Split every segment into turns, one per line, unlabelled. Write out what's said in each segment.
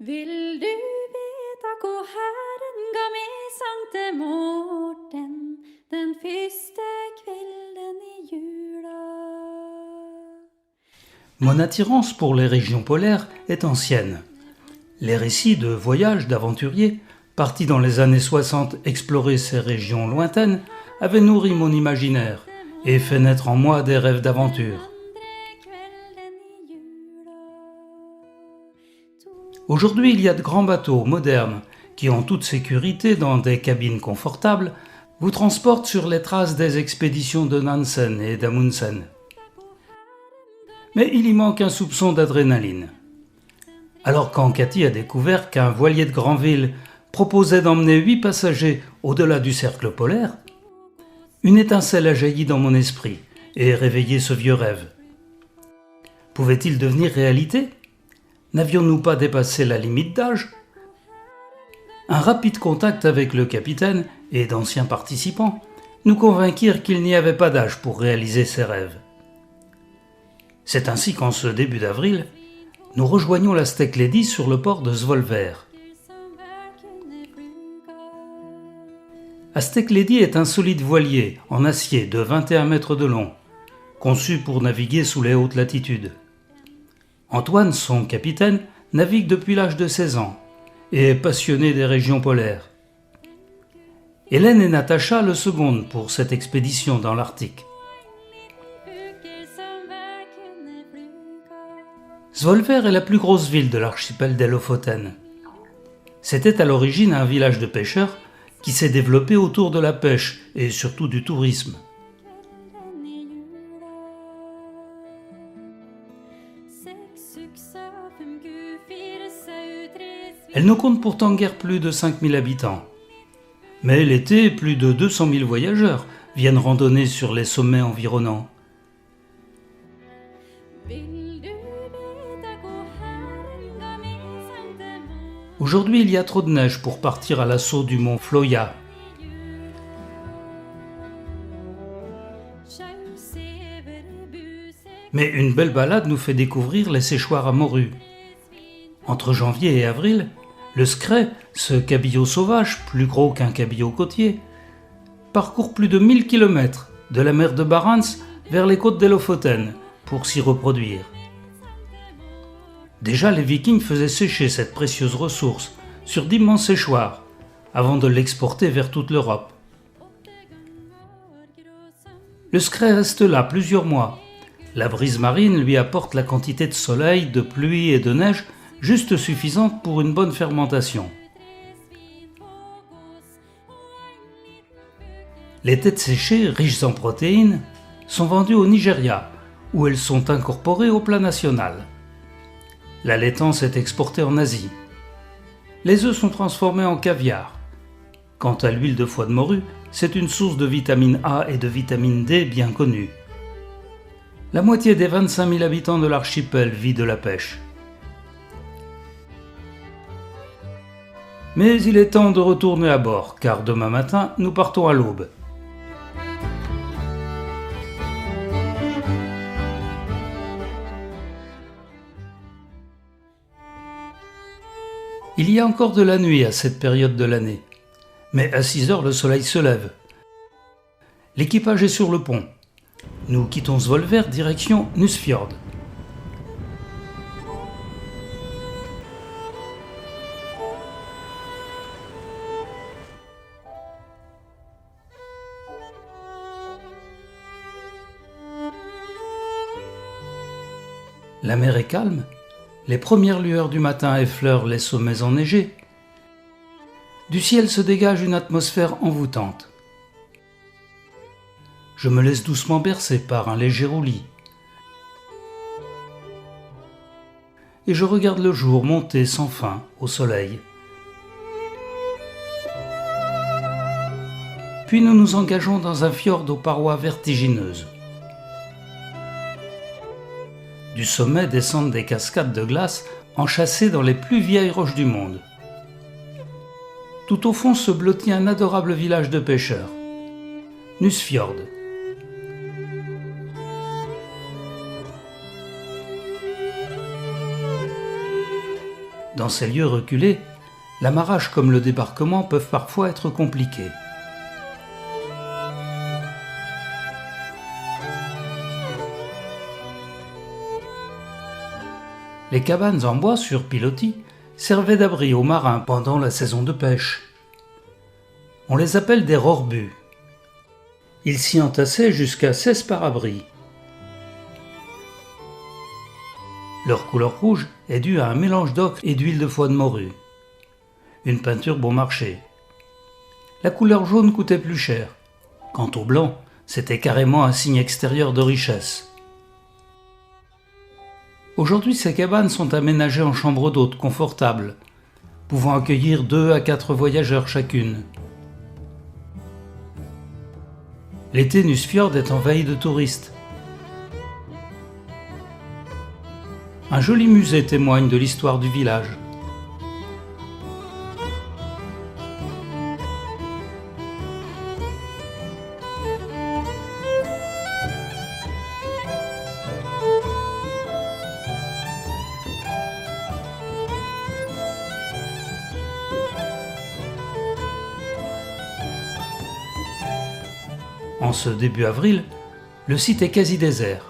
Vill du veta hvor Herren ga med Sankte Morten den første kvelden i jula?
Mon attirance pour les régions polaires est ancienne. Les récits de voyages d'aventuriers, partis dans les années 60 explorer ces régions lointaines, avaient nourri mon imaginaire et fait naître en moi des rêves d'aventure. Aujourd'hui, il y a de grands bateaux modernes qui, en toute sécurité dans des cabines confortables, vous transportent sur les traces des expéditions de Nansen et d'Amundsen. Mais il y manque un soupçon d'adrénaline. Alors quand Cathy a découvert qu'un voilier de Granville proposait d'emmener 8 passagers au-delà du cercle polaire, une étincelle a jailli dans mon esprit et réveillé ce vieux rêve. Pouvait-il devenir réalité ? N'avions-nous pas dépassé la limite d'âge ? Un rapide contact avec le capitaine et d'anciens participants nous convainquirent qu'il n'y avait pas d'âge pour réaliser ces rêves. C'est ainsi qu'en ce début d'avril, nous rejoignons la Steak Lady sur le port de Svolvær. La Steak Lady est un solide voilier en acier de 21 mètres de long, conçu pour naviguer sous les hautes latitudes. Antoine, son capitaine, navigue depuis l'âge de 16 ans et est passionné des régions polaires. Hélène et Natacha le secondent pour cette expédition dans l'Arctique. Svolvær est la plus grosse ville de l'archipel des Lofoten. C'était à l'origine un village de pêcheurs qui s'est développé autour de la pêche et surtout du tourisme. Elle ne compte pourtant guère plus de 5000 habitants. Mais l'été, plus de 200 000 voyageurs viennent randonner sur les sommets environnants. Aujourd'hui, il y a trop de neige pour partir à l'assaut du mont Fløya. Mais une belle balade nous fait découvrir les séchoirs à morues. Entre janvier et avril, le skray, ce cabillaud sauvage, plus gros qu'un cabillaud côtier, parcourt plus de 1000 km de la mer de Barents vers les côtes des Lofoten pour s'y reproduire. Déjà, les Vikings faisaient sécher cette précieuse ressource sur d'immenses séchoirs avant de l'exporter vers toute l'Europe. Le skray reste là plusieurs mois. La brise marine lui apporte la quantité de soleil, de pluie et de neige juste suffisante pour une bonne fermentation. Les têtes séchées, riches en protéines, sont vendues au Nigeria, où elles sont incorporées au plat national. La laitance est exportée en Asie. Les œufs sont transformés en caviar. Quant à l'huile de foie de morue, c'est une source de vitamine A et de vitamine D bien connue. La moitié des 25 000 habitants de l'archipel vit de la pêche. Mais il est temps de retourner à bord, car demain matin, nous partons à l'aube. Il y a encore de la nuit à cette période de l'année, mais à 6 heures le soleil se lève. L'équipage est sur le pont. Nous quittons Svolvær direction Nusfjord. La mer est calme, les premières lueurs du matin effleurent les sommets enneigés. Du ciel se dégage une atmosphère envoûtante. Je me laisse doucement bercer par un léger roulis. Et je regarde le jour monter sans fin au soleil. Puis nous nous engageons dans un fjord aux parois vertigineuses. Du sommet descendent des cascades de glace enchâssées dans les plus vieilles roches du monde. Tout au fond se blottit un adorable village de pêcheurs, Nusfjord. Dans ces lieux reculés, l'amarrage comme le débarquement peuvent parfois être compliqués. Les cabanes en bois sur pilotis servaient d'abri aux marins pendant la saison de pêche. On les appelle des rorbus. Ils s'y entassaient jusqu'à 16 par abri. Leur couleur rouge est due à un mélange d'ocre et d'huile de foie de morue. Une peinture bon marché. La couleur jaune coûtait plus cher. Quant au blanc, c'était carrément un signe extérieur de richesse. Aujourd'hui, ces cabanes sont aménagées en chambres d'hôtes confortables, pouvant accueillir 2 à 4 voyageurs chacune. L'été, Nusfjord est envahi de touristes. Un joli musée témoigne de l'histoire du village. En ce début avril, le site est quasi désert.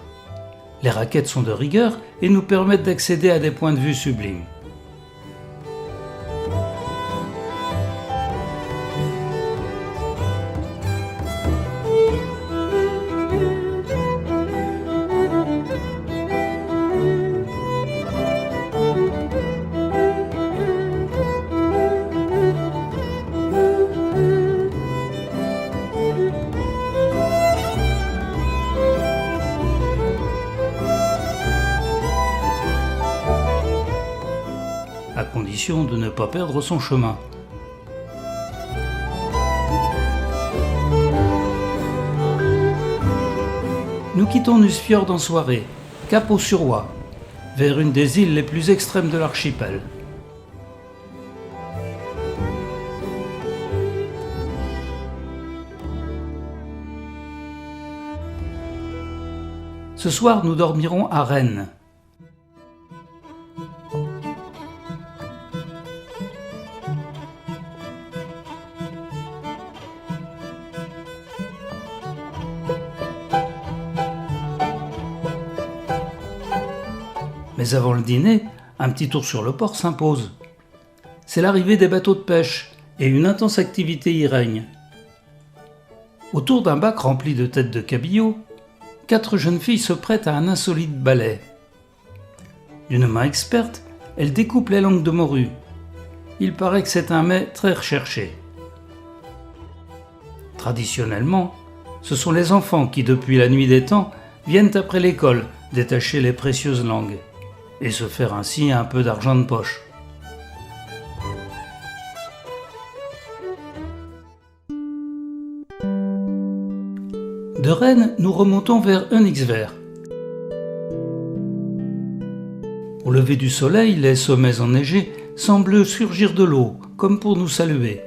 Les raquettes sont de rigueur et nous permettent d'accéder à des points de vue sublimes. À condition de ne pas perdre son chemin. Nous quittons Nusfjord en soirée, cap au Suroît, vers une des îles les plus extrêmes de l'archipel. Ce soir, nous dormirons à Rennes. Mais avant le dîner, un petit tour sur le port s'impose. C'est l'arrivée des bateaux de pêche et une intense activité y règne. Autour d'un bac rempli de têtes de cabillaud, 4 jeunes filles se prêtent à un insolite ballet. D'une main experte, elles découpent les langues de morue. Il paraît que c'est un mets très recherché. Traditionnellement, ce sont les enfants qui, depuis la nuit des temps, viennent après l'école détacher les précieuses langues et se faire ainsi un peu d'argent de poche. De Rennes, nous remontons vers Königsberg. Au lever du soleil, les sommets enneigés semblent surgir de l'eau, comme pour nous saluer.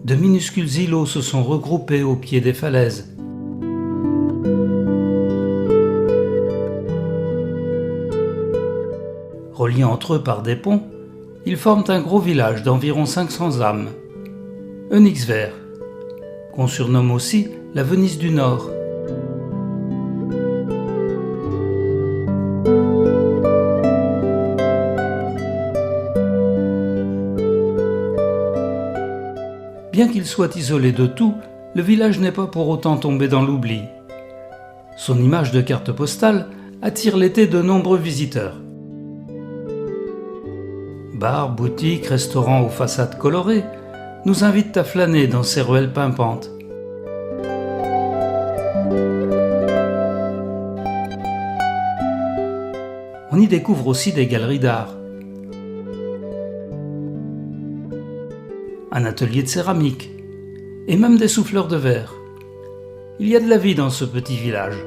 De minuscules îlots se sont regroupés au pied des falaises. Reliés entre eux par des ponts, ils forment un gros village d'environ 500 âmes. Königsberg, qu'on surnomme aussi la Venise du Nord. Bien qu'il soit isolé de tout, le village n'est pas pour autant tombé dans l'oubli. Son image de carte postale attire l'été de nombreux visiteurs. Bars, boutiques, restaurants aux façades colorées nous invitent à flâner dans ces ruelles pimpantes. On y découvre aussi des galeries d'art, un atelier de céramique et même des souffleurs de verre. Il y a de la vie dans ce petit village.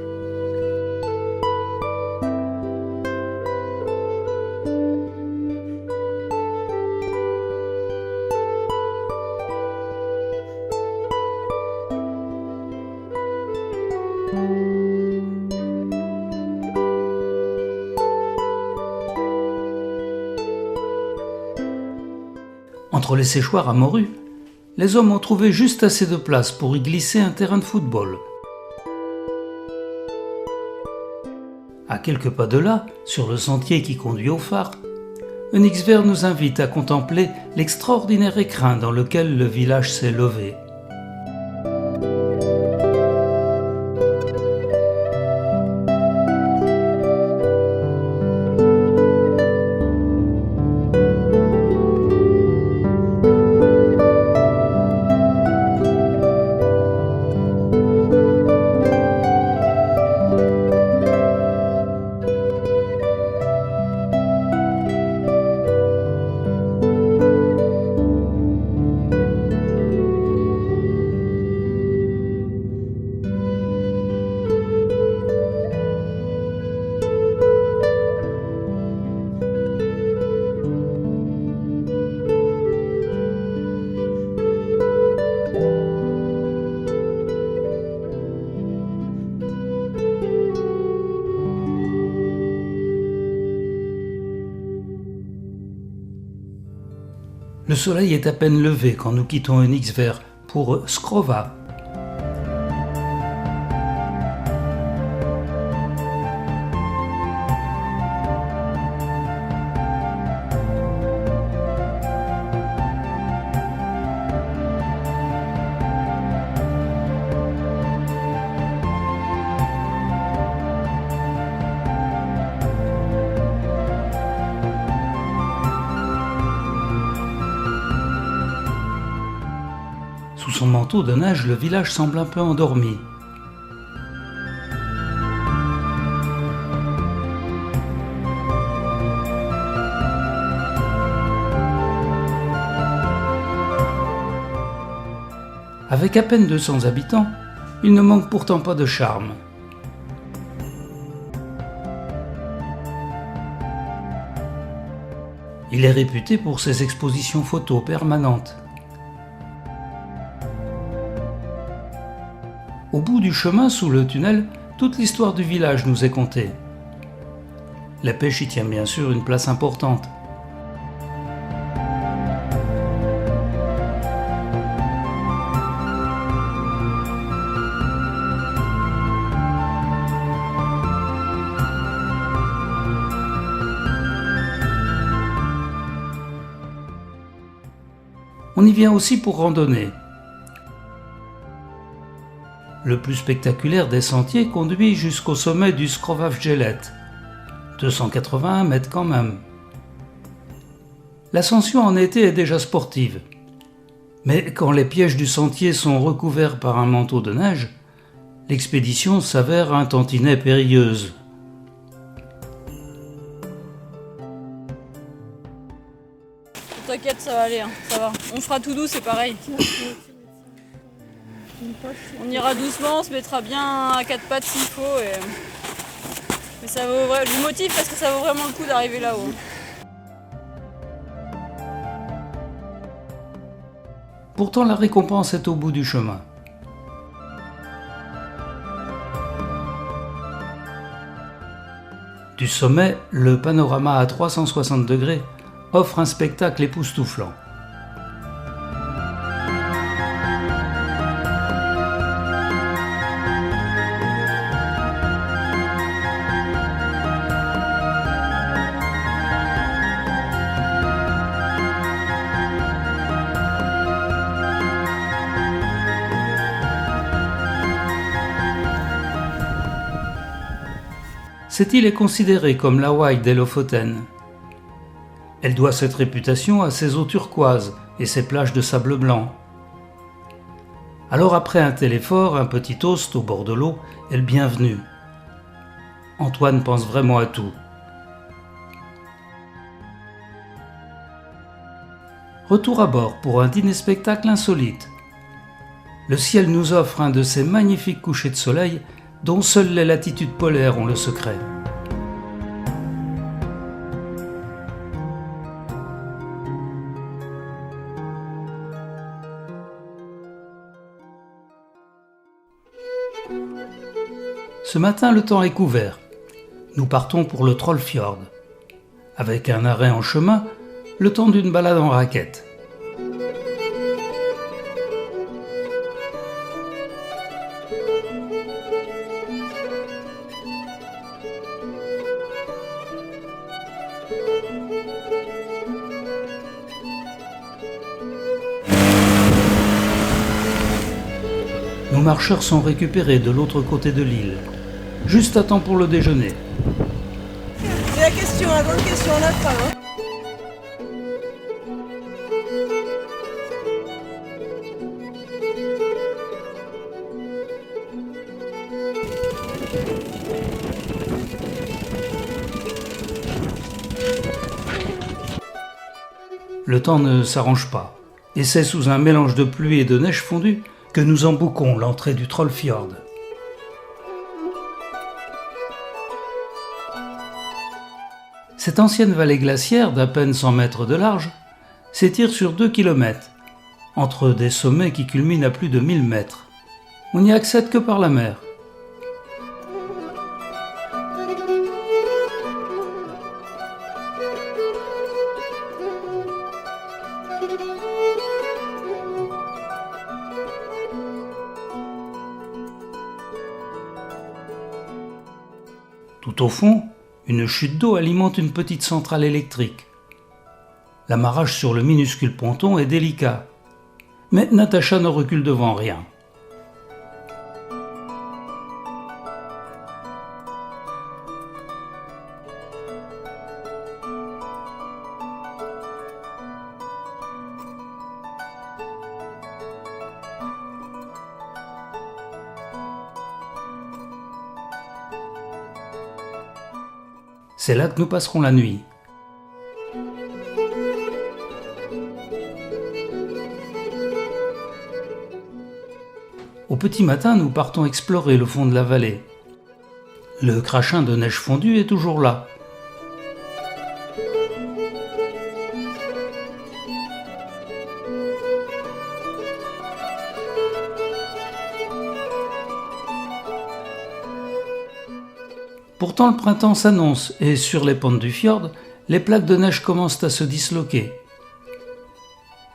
Entre les séchoirs à morues, les hommes ont trouvé juste assez de place pour y glisser un terrain de football. À quelques pas de là, sur le sentier qui conduit au phare, Onyxver nous invite à contempler l'extraordinaire écrin dans lequel le village s'est levé. Le soleil est à peine levé quand nous quittons Onyxver pour Skrova. Sous son manteau de neige, le village semble un peu endormi. Avec à peine 200 habitants, il ne manque pourtant pas de charme. Il est réputé pour ses expositions photos permanentes. Au bout du chemin, sous le tunnel, toute l'histoire du village nous est contée. La pêche y tient bien sûr une place importante. On y vient aussi pour randonner. Le plus spectaculaire des sentiers conduit jusqu'au sommet du Skrovavjelet, 281 mètres quand même. L'ascension en été est déjà sportive, mais quand les pièges du sentier sont recouverts par un manteau de neige, l'expédition s'avère un tantinet périlleuse.
T'inquiète, ça va aller, hein, ça va. On fera tout doux, c'est pareil. On ira doucement, on se mettra bien à quatre pattes s'il faut. Mais ça vaut je vous motive parce que ça vaut vraiment le coup d'arriver là-haut.
Pourtant, la récompense est au bout du chemin. Du sommet, le panorama à 360 degrés offre un spectacle époustouflant. Cette île est considérée comme l'Hawaï des Lofoten. Elle doit cette réputation à ses eaux turquoises et ses plages de sable blanc. Alors après un tel effort, un petit toast au bord de l'eau est le bienvenu. Antoine pense vraiment à tout. Retour à bord pour un dîner-spectacle insolite. Le ciel nous offre un de ces magnifiques couchers de soleil dont seules les latitudes polaires ont le secret. Ce matin, le temps est couvert. Nous partons pour le Trollfjord, avec un arrêt en chemin, le temps d'une balade en raquette. marcheurs sont récupérés de l'autre côté de l'île, juste à temps pour le déjeuner.
C'est la question, la grande question, on a faim. Hein.
Le temps ne s'arrange pas, et c'est sous un mélange de pluie et de neige fondue que nous embouquons l'entrée du Trollfjord. Cette ancienne vallée glaciaire d'à peine 100 mètres de large s'étire sur 2 km, entre des sommets qui culminent à plus de 1000 mètres. On n'y accède que par la mer. Tout au fond, une chute d'eau alimente une petite centrale électrique. L'amarrage sur le minuscule ponton est délicat, mais Natacha ne recule devant rien. C'est là que nous passerons la nuit. Au petit matin, nous partons explorer le fond de la vallée. Le crachin de neige fondue est toujours là. Pourtant, le printemps s'annonce et sur les pentes du fjord, les plaques de neige commencent à se disloquer.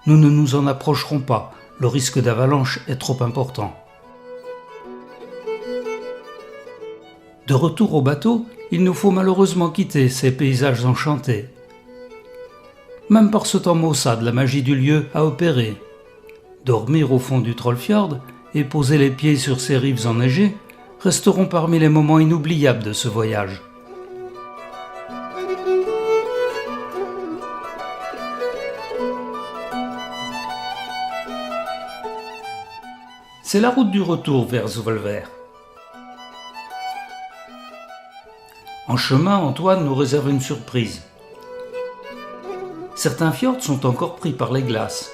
Nous ne nous en approcherons pas, le risque d'avalanche est trop important. De retour au bateau, il nous faut malheureusement quitter ces paysages enchantés. Même par ce temps maussade, la magie du lieu a opéré. Dormir au fond du Trollfjord et poser les pieds sur ces rives enneigées resteront parmi les moments inoubliables de ce voyage. C'est la route du retour vers Svolvær. En chemin, Antoine nous réserve une surprise. Certains fjords sont encore pris par les glaces.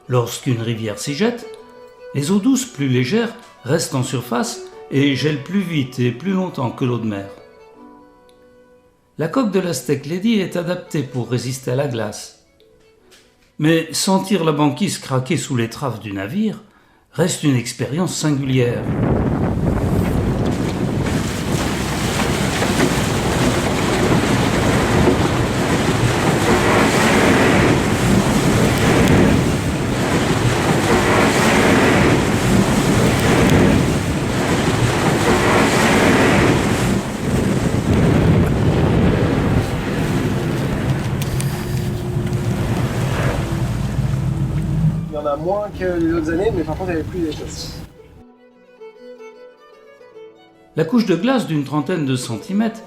Lorsqu'une rivière s'y jette, les eaux douces plus légères restent en surface et gèlent plus vite et plus longtemps que l'eau de mer. La coque de la Steak Lady est adaptée pour résister à la glace. Mais sentir la banquise craquer sous l'étrave du navire reste une expérience singulière.
Il y en a moins que les autres années, mais par contre, il n'y avait plus d'épaisse.
La couche de glace d'une trentaine de centimètres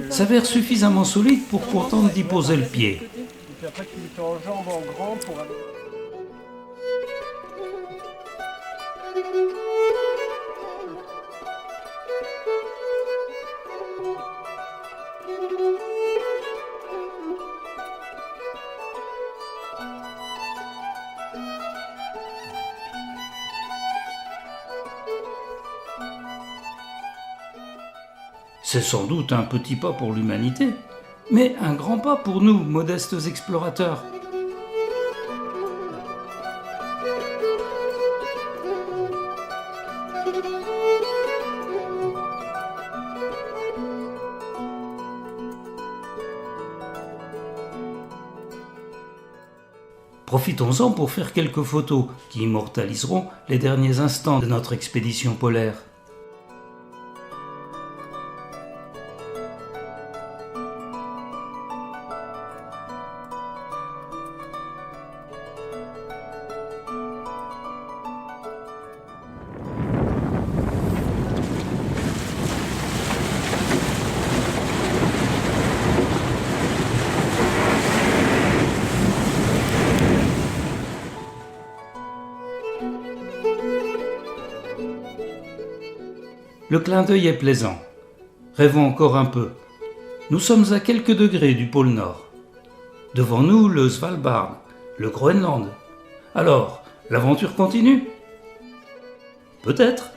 s'avère suffisamment solide pour qu'on tente d'y poser le pied.
Et puis après, tu te enjambes en grand pour aller.
C'est sans doute un petit pas pour l'humanité, mais un grand pas pour nous, modestes explorateurs. Profitons-en pour faire quelques photos qui immortaliseront les derniers instants de notre expédition polaire. Le clin d'œil est plaisant. Rêvons encore un peu. Nous sommes à quelques degrés du pôle Nord. Devant nous, le Svalbard, le Groenland. Alors, l'aventure continue? Peut-être.